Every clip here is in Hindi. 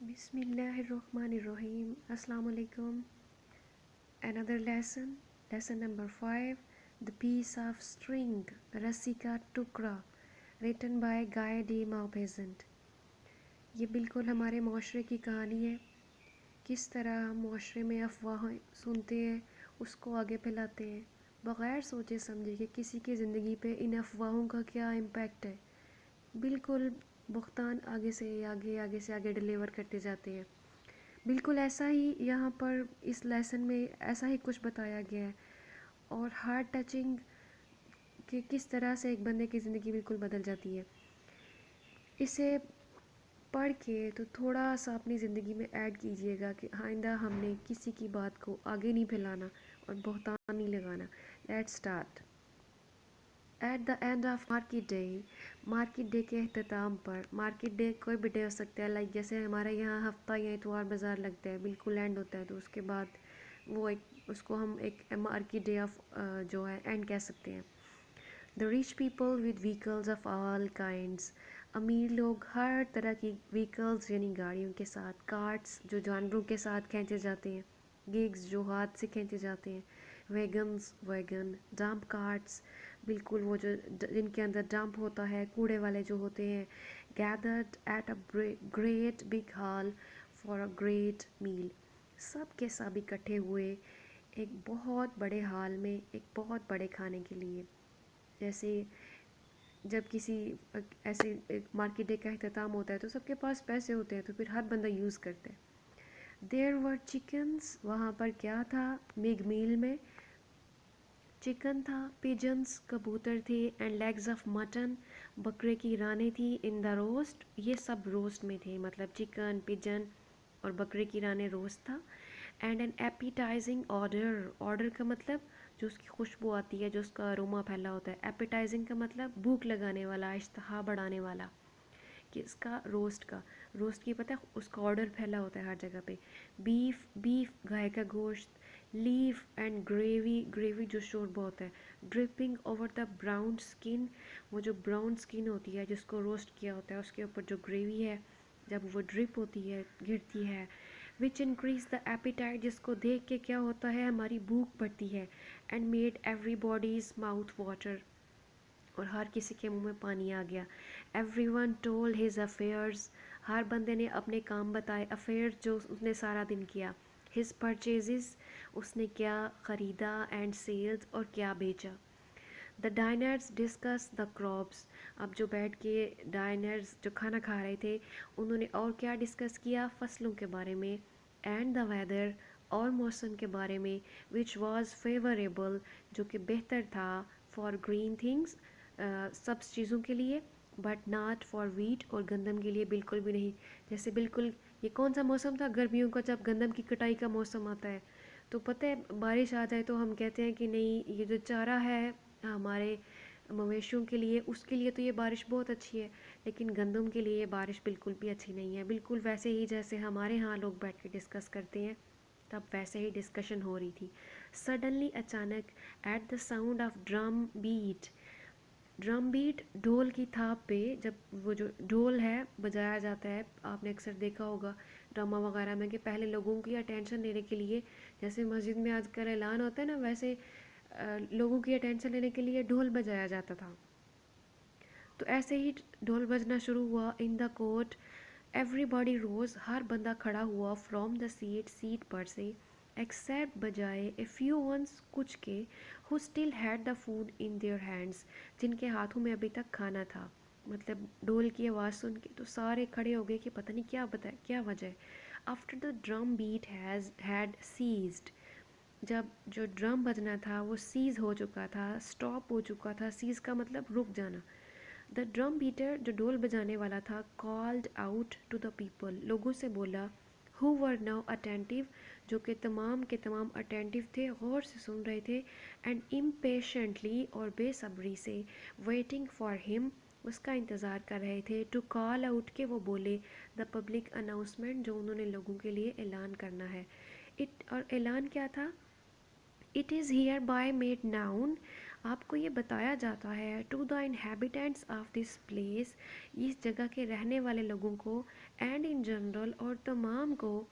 Bismillahirrahmanirrahim. Assalamu alaikum. Another lesson, lesson number 5, The Piece of String, रस्सी का टुकड़ा, written by Guy de Maupassant. ये बिल्कुल हमारे माशरे की कहानी है, किस तरह हम माशरे में अफवाहें सुनते हैं, उसको आगे फैलाते हैं, बग़ैर सोचे समझे कि किसी की ज़िंदगी पे इन अफवाहों का क्या इम्पैक्ट है। बिल्कुल बुख्तान आगे से आगे डिलीवर करते जाते हैं। बिल्कुल ऐसा ही यहाँ पर इस लेसन में ऐसा ही कुछ बताया गया है, और हार्ट टचिंग कि किस तरह से एक बंदे की ज़िंदगी बिल्कुल बदल जाती है। इसे पढ़ के तो थोड़ा सा अपनी ज़िंदगी में ऐड कीजिएगा कि आइंदा हमने किसी की बात को आगे नहीं फैलाना और बहतान नहीं लगाना। Let's start. At the end of market day के अख्ताम पर, मार्केट डे कोई भी डे हो सकता है, लाइक जैसे हमारे यहाँ हफ्ता या इतवार बाज़ार लगता है, बिल्कुल एंड होता है, तो उसके बाद वो एक उसको हम एक मार्केट डे ऑफ जो है एंड कह सकते हैं। The rich people with vehicles of all kinds, अमीर लोग हर तरह की व्हीकल्स यानी गाड़ियों के साथ, कार्ट्स जो जानवरों के साथ खींचे जाते हैं, गिग्स जो हाथ से खींचे जाते हैं, वैगन डंप कार्ट्स, बिल्कुल वो जो जिनके अंदर डंप होता है, कूड़े वाले जो होते हैं, gathered at a great big hall for a great meal, सब के सब इकट्ठे हुए एक बहुत बड़े हॉल में एक बहुत बड़े खाने के लिए। जैसे जब किसी ऐसे एक मार्केट डे का अख्ताम होता है तो सबके पास पैसे होते हैं, तो फिर हर बंदा यूज़ करता है। देयर वर चिकन्स, वहाँ पर क्या था मिग मील में, चिकन था, पिजन्स कबूतर थे, एंड लेग्स ऑफ मटन, बकरे की रानें थी, इन द रोस्ट, ये सब रोस्ट में थे, मतलब चिकन पिजन और बकरे की रानें रोस्ट था। एंड एन एपिटाइजिंग ऑर्डर का मतलब जो उसकी खुशबू आती है, जो उसका अरोमा फैला होता है। एपिटाइजिंग का मतलब भूख लगाने वाला, इश्तहा बढ़ाने वाला, कि इसका रोस्ट की पता है उसका ऑर्डर फैला होता है हर जगह पे। बीफ गाय का गोश्त, लीफ एंड ग्रेवी जो शोरबा होता है, dripping over the brown skin, वो जो ब्राउन स्किन होती है जिसको रोस्ट किया होता है उसके ऊपर जो ग्रेवी है, जब वो ड्रिप होती है गिरती है, विच इंक्रीज द एपिटाइट, जिसको देख के क्या होता है हमारी भूख बढ़ती है, and made everybody's mouth water, और हर किसी के मुंह में पानी आ गया। Every one told his affairs, हर बंदे ने अपने काम बताए, अफेयर जो उसने सारा दिन किया, हिज परचेजेस, उसने क्या ख़रीदा, एंड सेल्स, और क्या बेचा। The diners discuss the crops, अब जो बैठ के डाइनर्स जो खाना खा रहे थे उन्होंने और क्या डिस्कस किया, फसलों के बारे में, एंड द वेदर, और मौसम के बारे में, विच वॉज फेवरेबल, जो कि बेहतर था, फॉर ग्रीन थिंग्स, सब चीज़ों के लिए, बट नॉट फॉर वीट, और गंदम के लिए बिल्कुल भी नहीं। जैसे बिल्कुल ये कौन सा मौसम था, गर्मियों का, जब गंदम की कटाई का मौसम आता है, तो पता है बारिश आ जाए तो हम कहते हैं कि नहीं ये जो चारा है हमारे मवेशियों के लिए, उसके लिए तो ये बारिश बहुत अच्छी है, लेकिन गंदम के लिए ये बारिश बिल्कुल भी अच्छी नहीं है। बिल्कुल वैसे ही जैसे हमारे यहाँ लोग बैठ के डिस्कस करते हैं, तब वैसे ही डिस्कशन हो रही थी। सडनली अचानक, at the sound of drum beat, ढोल की थाप पे, जब वो जो ढोल है बजाया जाता है, आपने अक्सर देखा होगा ड्रामा वगैरह में कि पहले लोगों की अटेंशन लेने के लिए, जैसे मस्जिद में आजकल ऐलान होता है ना, वैसे लोगों की अटेंशन लेने के लिए ढोल बजाया जाता था। तो ऐसे ही ढोल बजना शुरू हुआ इन द कोर्ट। एवरीबॉडी रोज, हर बंदा खड़ा हुआ, फ्रॉम द सीट पर से, एक्सेप्ट बजाय ए फ्यू वंस, कुछ के, who still had the food in their hands, जिनके हाथों में अभी तक खाना था। मतलब ढोल की आवाज़ सुन के तो सारे खड़े हो गए कि पता नहीं क्या वजह है। After the drum beat had ceased, जब जो ड्रम बजना था वो सीज़ हो चुका था, स्टॉप हो चुका था, सीज़ का मतलब रुक जाना। द ड्रम बीटर, जो ढोल बजाने वाला था, called out to the people, लोगों से बोला, हु वर नाउ अटेंटिव, जो कि तमाम के तमाम अटेंटिव थे, गौर से सुन रहे थे, एंड इम्पेशेंटली, और बेसब्री से, वेटिंग फॉर हिम, उसका इंतज़ार कर रहे थे, टू कॉल आउट, के वो बोले, द पब्लिक अनाउंसमेंट, जो उन्होंने लोगों के लिए ऐलान करना है। और ऐलान क्या था, it is hereby made known, आपको ये बताया जाता है, to the inhabitants of this place, इस जगह के रहने वाले लोगों को, एंड इन जनरल और तमाम को,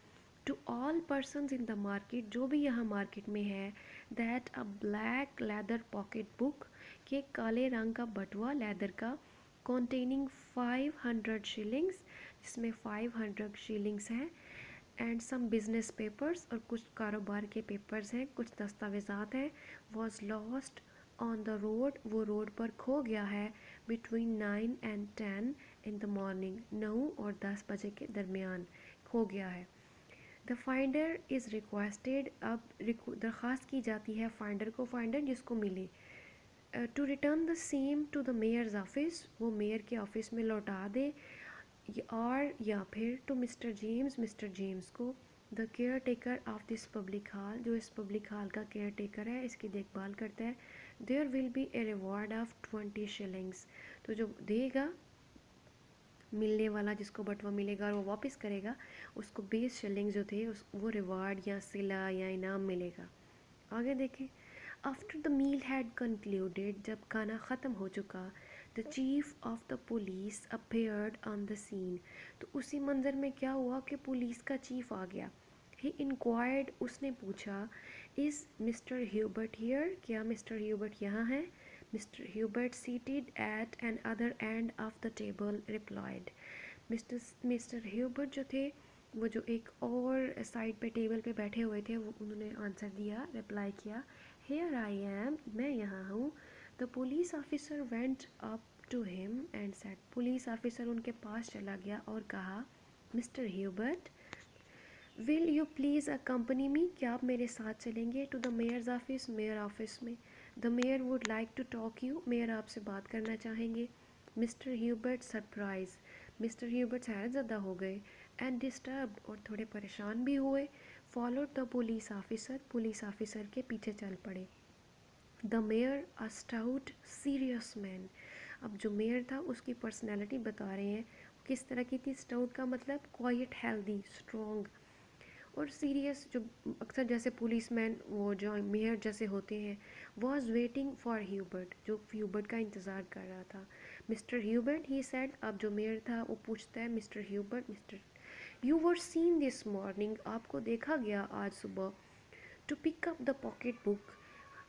to all persons in the market, जो भी यहाँ मार्केट में है, that a black leather pocket book, के काले रंग का बटुआ लेदर का, कॉन्टेनिंग 500 शिलिंग्स, जिसमें 500 शिलिंग्स हैं, एंड सम बिजनेस पेपर्स, और कुछ कारोबार के पेपर्स हैं, कुछ दस्तावेज़ात हैं, was lost on the road, वो रोड पर खो गया है, between 9 and 10 in the morning, 9 और 10 बजे के दरमियान खो गया है। द फाइंडर इज़ रिक्वेस्टेड, अब दरख्वास्त की जाती है फाइंडर को, फाइंडर जिसको मिले, to return the same to the mayor's office, वो मेयर के ऑफिस में लौटा दे, और या फिर टू मिस्टर जेम्स को, the caretaker of this public hall, जो इस पब्लिक हॉल का केयर टेकर है, इसकी देखभाल करता है, there will be a reward of 20 shillings, तो जो देगा मिलने वाला, जिसको बटवा मिलेगा और वो वापस करेगा, उसको 20 शिलिंग जो थे वो रिवार्ड या सिला या इनाम मिलेगा। आगे देखें, after the meal had concluded, जब खाना ख़त्म हो चुका, the chief of the police appeared on the scene, तो उसी मंज़र में क्या हुआ कि पुलिस का चीफ आ गया। ही इंक्वायर्ड, उसने पूछा, इज़ मिस्टर ह्यूबर्ट हियर, क्या मिस्टर ह्यूबर्ट यहाँ है? Mister Hubert seated at an other end of the table replied, mister Hubert जो थे वो जो एक और साइड पे टेबल पे बैठे हुए थे, वो उन्होंने आंसर दिया, रिप्लाई किया, हेयर आई एम, मैं यहाँ हूँ। The police officer went up to him and said, police officer उनके पास चला गया और कहा, mister Hubert, will you please accompany me, क्या आप मेरे साथ चलेंगे, to the mayor's office, mayor office में, the mayor would like to talk you, mayor आपसे बात करना चाहेंगे। Mister Hubert surprise, mister Hubert हैरत ज़दा हो गए, एंड डिस्टर्ब, और थोड़े परेशान भी हुए, followed the police officer, police officer के पीछे चल पड़े। The mayor a stout serious man, अब जो मेयर था उसकी पर्सनैलिटी बता रहे हैं किस तरह की थी। स्टाउट का मतलब क्वाइट, हेल्दी, स्ट्रॉन्ग और सीरियस, जो अक्सर जैसे पुलिसमैन वो जो मेयर जैसे होते हैं, वॉज वेटिंग फॉर ह्यूबर्ट, जो ह्यूबर्ट का इंतज़ार कर रहा था। मिस्टर ह्यूबर्ट, ही सेड, अब जो मेयर था वो पूछता है, mister Hubert, mister, you were seen this morning, आपको देखा गया आज सुबह, to pick up the pocket book,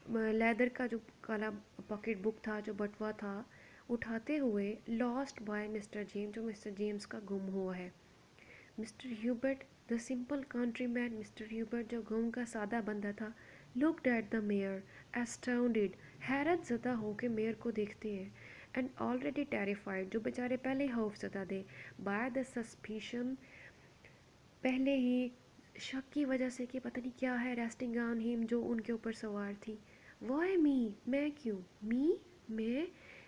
leather का जो काला पॉकेट बुक था, जो बटवा था, उठाते हुए, लॉस्ट बाय मिस्टर जेम्स, जो मिस्टर जेम्स का गुम हुआ है। Mister Hubert the simple country man, mister Hubert जो गाँव का सादा बंदा था, looked at the mayor astounded, हैरत ज़दा हो के मेयर को देखते हैं, एंड ऑलरेडी टेरिफाइड, जो बेचारे पहले खौफ ज़दा थे, बाय द सस्पिशन, पहले ही शक की वजह से कि पता नहीं क्या है, रेस्टिंग ऑन हिम, जो उनके ऊपर सवार थी। वाई मी, मैं क्यों, मी, मैं,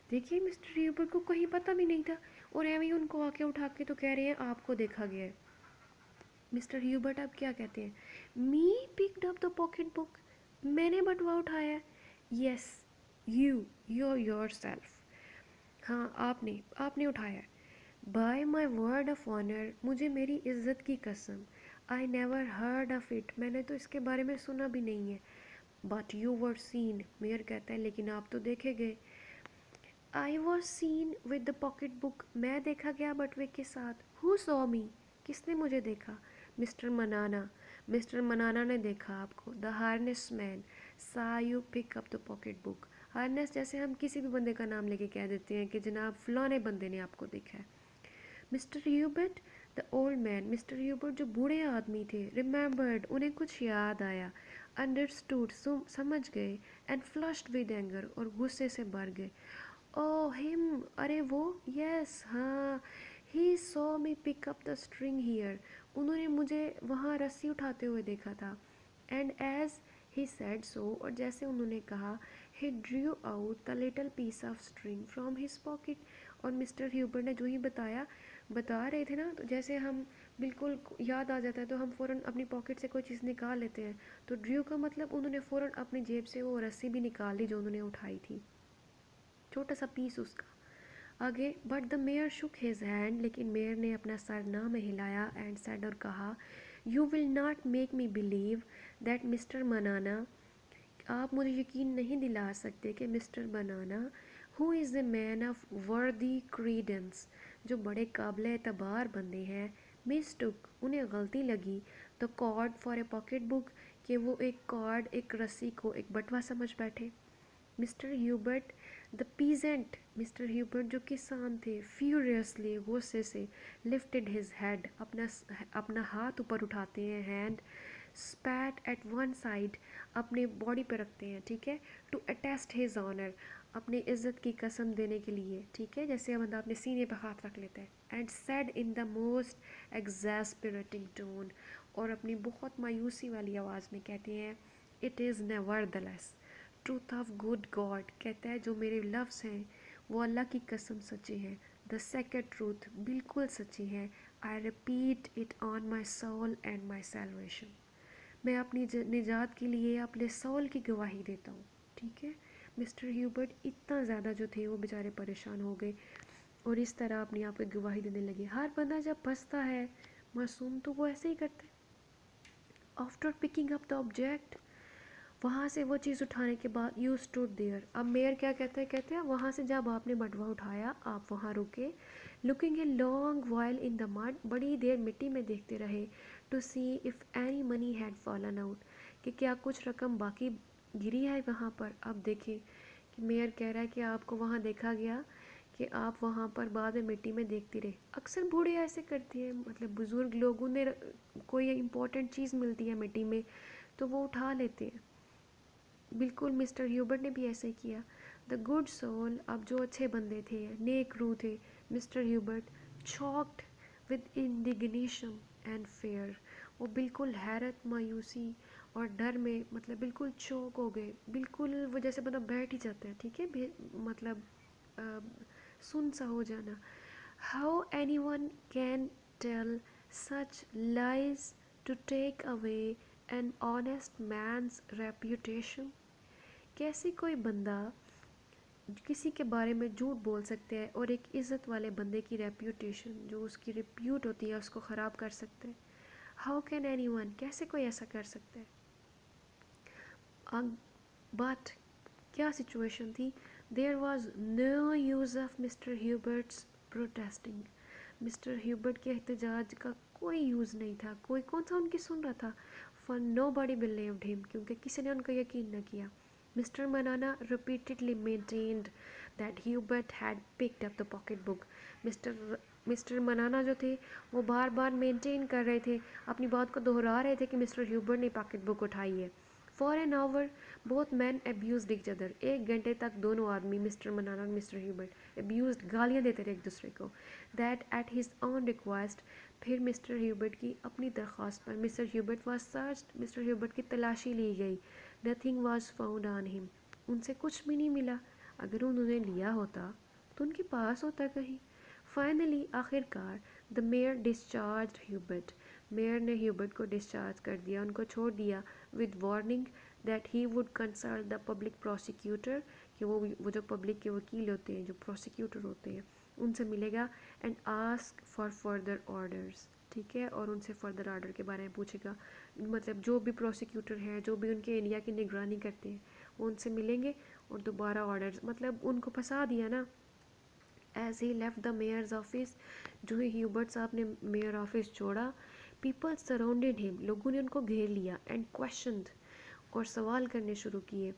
देखिए मिस्टर ह्यूबर्ट को कहीं पता भी नहीं था, और एवं ही उनको आके उठा के तो कह रहे हैं आपको देखा गया है। मिस्टर ह्यूबर्ट अब क्या कहते हैं, me picked up the pocket book, मैंने बटुआ उठाया, यस, यू योर सेल्फ, हाँ आपने आपने उठाया, by my word of honour, मुझे मेरी इज्जत की कसम, I never heard of it, मैंने तो इसके बारे में सुना भी नहीं है, but you were seen, mayor कहता है लेकिन आप तो देखे गए, I was seen with the pocket book, मैं देखा गया बटवे के साथ, हु सॉ मी, किसने मुझे देखा, मिस्टर मनाना, मिस्टर मनाना ने देखा आपको, the harness man saw you pick up the pocket book, harness जैसे हम किसी भी बंदे का नाम लेके कह देते हैं कि जनाब फलाने बंदे ने आपको देखा है। Mister Hubert the old man, mister Hubert जो बूढ़े आदमी थे, रिमेंबर्ड, उन्हें कुछ याद आया, अंडरस्टूड, समझ गए, एंड फ्लश्ड विद एंगर, और गुस्से से भर गए, ओह हिम, अरे वो, यस हाँ, he saw me pick up the string here, उन्होंने मुझे वहाँ रस्सी उठाते हुए देखा था, and as he said so, और जैसे उन्होंने कहा, he drew out the little piece of string from his pocket, और मिस्टर ह्यूबर ने जो ही बता रहे थे ना, तो जैसे हम बिल्कुल याद आ जाता है तो हम फ़ौरन अपनी पॉकेट से कोई चीज़ निकाल लेते हैं, तो ड्रू का मतलब उन्होंने फ़ौरन अपनी जेब से वो रस्सी भी निकाल ली जो उन्होंने उठाई थी, छोटा सा पीस उसका। आगे, but the mayor shook his hand, लेकिन मेयर ने अपना सर ना में हिलाया, एंड सेड, और कहा, you will not make me believe that mister मनाना, आप मुझे यकीन नहीं दिला सकते कि mister banana, who is the man of वर्दी क्रीडेंस, जो बड़े काबिल एतबार बंदे हैं, मिस्टुक उन्हें गलती लगी the cord for a pocket book कि वो एक कॉर्ड एक रस्सी को एक बटवा समझ बैठे। Mister Hubert the peasant, mister Hubert जो किसान थे, फ्यूरियसली गुस्से से लिफ्टेड हिज हेड, अपना हाथ ऊपर उठाते हैं, हैंड स्पैट एट वन साइड, अपने बॉडी पे रखते हैं, ठीक है, टू अटेस्ट हिज ऑनर, अपनी इज्जत की कसम देने के लिए, ठीक है, जैसे बंदा अपने सीने पे हाथ रख लेता है, and said in the most exasperating tone, और अपनी बहुत मायूसी वाली आवाज़ में कहते हैं, it is nevertheless truth of good God, कहता है जो मेरे लफ्ज़ हैं वो अल्लाह की कसम सच्ची हैं, द सेकेंड ट्रूथ बिल्कुल सच्ची है, I repeat it on my soul and my salvation, मैं अपनी निजात के लिए अपने सोल की गवाही देता हूँ, ठीक है। मिस्टर ह्यूबर्ट इतना ज़्यादा जो थे वो बेचारे परेशान हो गए और इस तरह अपनी आप की गवाही देने लगे। हर बंदा जब फंसता है मासूम तो वो ऐसे ही करते हैं। After picking up the object, वहाँ से वो चीज़ उठाने के बाद यू स्टूड देयर, अब मेयर क्या कहते हैं वहाँ से जब आपने बटवा उठाया आप वहाँ रुके, looking a long while in the mud, बड़ी देर मिट्टी में देखते रहे, to see if any money had fallen out, कि क्या कुछ रकम बाकी गिरी है वहाँ पर। अब देखिए कि मेयर कह रहा है कि आपको वहाँ देखा गया कि आप वहाँ पर बाद में मिट्टी में देखती रहे। अक्सर बूढ़े ऐसे करते हैं, मतलब बुज़ुर्ग लोग, उन्हें कोई इंपॉर्टेंट चीज़ मिलती है मिट्टी में तो वो उठा लेते हैं। बिल्कुल मिस्टर ह्यूबर्ट ने भी ऐसे ही किया। द गुड सोल, अब जो अच्छे बंदे थे, नेक रूह थे, mister Hubert choked with indignation and fair, वो बिल्कुल हैरत, मायूसी और डर में, मतलब बिल्कुल चौक हो गए, बिल्कुल वो जैसे मतलब बैठ ही जाते हैं, ठीक है, मतलब सुन सा हो जाना। How anyone can tell such lies to take away an honest man's reputation, कैसे कोई बंदा किसी के बारे में झूठ बोल सकते हैं और एक इज़्ज़त वाले बंदे की रेप्यूटेशन, जो उसकी रिप्यूट होती है, उसको ख़राब कर सकते हैं। हाउ कैन एनी वन, कैसे कोई ऐसा कर सकता है। बट क्या सिचुएशन थी, there was no use of mister Hubert's protesting, mister Hubert के एहतजाज का कोई यूज़ नहीं था, कोई कौन सा उनकी सुन रहा था। For nobody believed him, क्योंकि किसी ने उनका यकीन न किया। मिस्टर मनाना repeatedly maintained that Hubert had picked up the pocket book. Mister मनाना जो थे वो बार बार मेंटेन कर रहे थे, अपनी बात को दोहरा रहे थे कि मिस्टर ह्यूबर्ट ने पॉकेट बुक उठाई है। For an hour both man abuse each other, एक घंटे तक दोनों आदमी, मिस्टर मनाना और मिस्टर ह्यूबर्ट, अब्यूज गालियाँ देते रहे एक दूसरे को। That at his on request, फिर मिस्टर ह्यूबर्ट की अपनी दरख्वास्त पर mister Hubert was searched, mister Hubert की तलाशी ली गई। Nothing was found on him, उनसे कुछ भी नहीं मिला। अगर उन्होंने लिया होता तो उनके पास होता कहीं। फाइनली, आखिरकार, the mayor discharge Hubert, mayor ने ह्यूबर्ट को डिस्चार्ज कर दिया, उनको छोड़ दिया, with warning that he would consult the public prosecutor, कि वो जो पब्लिक के वकील होते हैं, जो प्रोसिक्यूटर होते हैं, उनसे मिलेगा, and ask for further orders, ठीक है, और उनसे फर्दर ऑर्डर के बारे में पूछेगा। मतलब जो भी प्रोसिक्यूटर हैं, जो भी उनके एरिया की निगरानी करते हैं, वो उनसे मिलेंगे और दोबारा ऑर्डर्स, मतलब उनको फंसा दिया ना। As he left the mayor's office, जो ही ह्यूबर्ट साहब ने मेयर ऑफिस छोड़ा, पीपल सराउंडेड हिम, लोगों ने उनको घेर लिया, एंड क्वेश्चनड, और सवाल करने शुरू किए,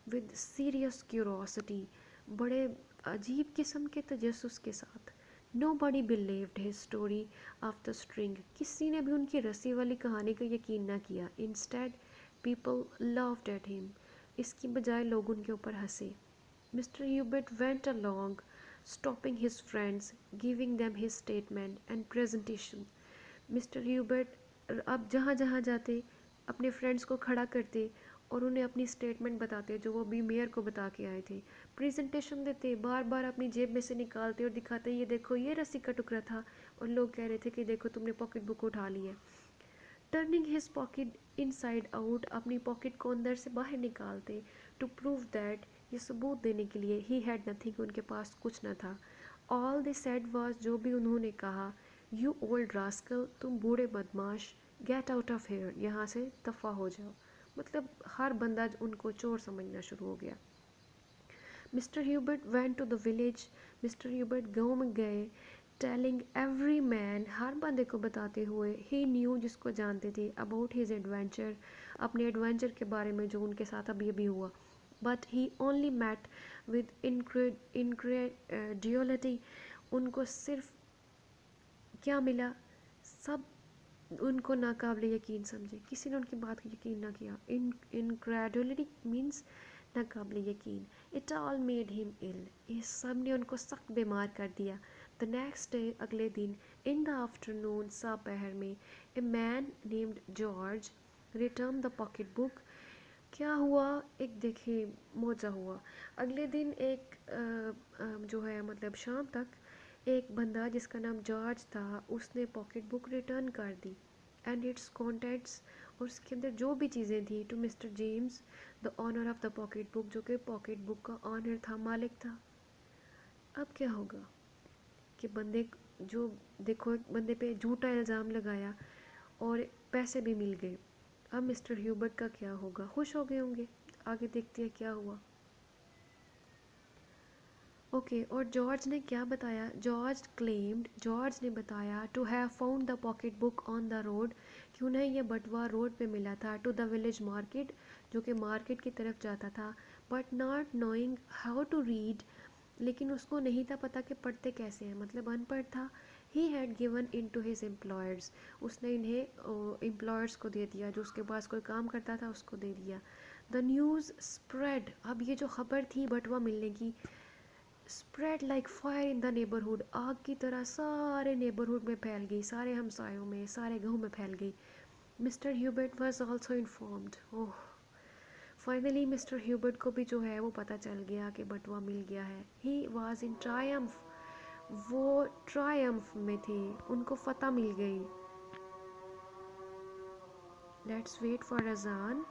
विद सीरियस क्यूरोसिटी, बड़े अजीब किस्म के तजस्सुस के साथ। Nobody believed his story of the string, किसी ने भी उनकी रस्सी वाली कहानी का यकीन ना किया। Instead people loved at him, इसकी बजाय लोग उनके ऊपर हंसे। Mister Hubert went along, stopping his friends, giving them his statement and presentation. Mister Hubert अब जहाँ जहाँ जाते अपने फ्रेंड्स को खड़ा करते और उन्हें अपनी स्टेटमेंट बताते, जो वो भी मेयर को बता के आए थे, प्रेजेंटेशन देते, बार बार अपनी जेब में से निकालते और दिखाते, ये देखो ये रस्सी का टुकड़ा था, और लोग कह रहे थे कि देखो तुमने पॉकेट बुक उठा ली है। Turning his pocket inside out, अपनी पॉकेट को अंदर से बाहर निकालते, टू प्रूव दैट, ये सबूत देने के लिए, ही हैड नथिंग, उनके पास कुछ न था। ऑल दे सेड वाज, जो भी उन्होंने कहा, यू ओल्ड रास्कल, तुम बूढ़े बदमाश, गेट आउट ऑफ हेयर, यहाँ से दफ़ा हो जाओ। मतलब हर बंदा उनको चोर समझना शुरू हो गया। Mister Hubert went to the village, mister Hubert गाँव में गए, टेलिंग एवरी मैन, हर बंदे को बताते हुए, ही न्यू, जिसको जानते थे, अबाउट हिज एडवेंचर, अपने एडवेंचर के बारे में जो उनके साथ अभी अभी हुआ। But he only met with incredulity, उनको सिर्फ क्या मिला, सब उनको नाकाबिले यकीन समझे, किसी ने उनकी बात को यकीन ना किया। इनक्रेडुलिटी मीन्स नाकाबिले यकीन। इट ऑल मेड हिम इल, ये सब ने उनको सख्त बीमार कर दिया। द नेक्स्ट डे, अगले दिन, इन द आफ्टरनून, दोपहर में, a man named George return the pocket book. क्या हुआ, एक देखे मौजा हुआ। अगले दिन एक जो है मतलब शाम तक, एक बंदा जिसका नाम जॉर्ज था, उसने पॉकेट बुक रिटर्न कर दी एंड इट्स कॉन्टेंट्स, और उसके अंदर जो भी चीज़ें थी, to mister James the owner of the pocket book, जो कि पॉकेट बुक का ऑनर था, मालिक था। अब क्या होगा कि बंदे जो, देखो एक बंदे पे झूठा इल्ज़ाम लगाया और पैसे भी मिल गए। अब मिस्टर ह्यूबर्ट का क्या होगा, खुश हो गए होंगे। आगे देखते हैं क्या हुआ। ओके और जॉर्ज ने क्या बताया, जॉर्ज ने बताया to have found the pocket book on the road, कि उन्हें यह बटवा रोड पे मिला था, टू द विलेज मार्केट, जो कि मार्केट की तरफ जाता था, but not knowing how to read, लेकिन उसको नहीं था पता कि पढ़ते कैसे हैं, मतलब अनपढ़ था। He had given in to his employers, उसने इन्हें एम्प्लॉयर्स को दे दिया, जो उसके पास कोई काम करता था उसको दे दिया। द न्यूज़ स्प्रेड, अब ये जो खबर थी बटवा मिलने की, spread like fire in the neighbourhood, आग की तरह सारे नेबरहुड में फैल गई, सारे हमसायों में, सारे गाँव में फैल गई। Mister Hubert was also informed, oh finally mister Hubert को भी जो है वो पता चल गया कि बटवा मिल गया है। ही वॉज इन ट्रायम्फ, वो ट्रायम्फ में थे, उनको फतह मिल गई। लेट्स वेट फॉर अजान।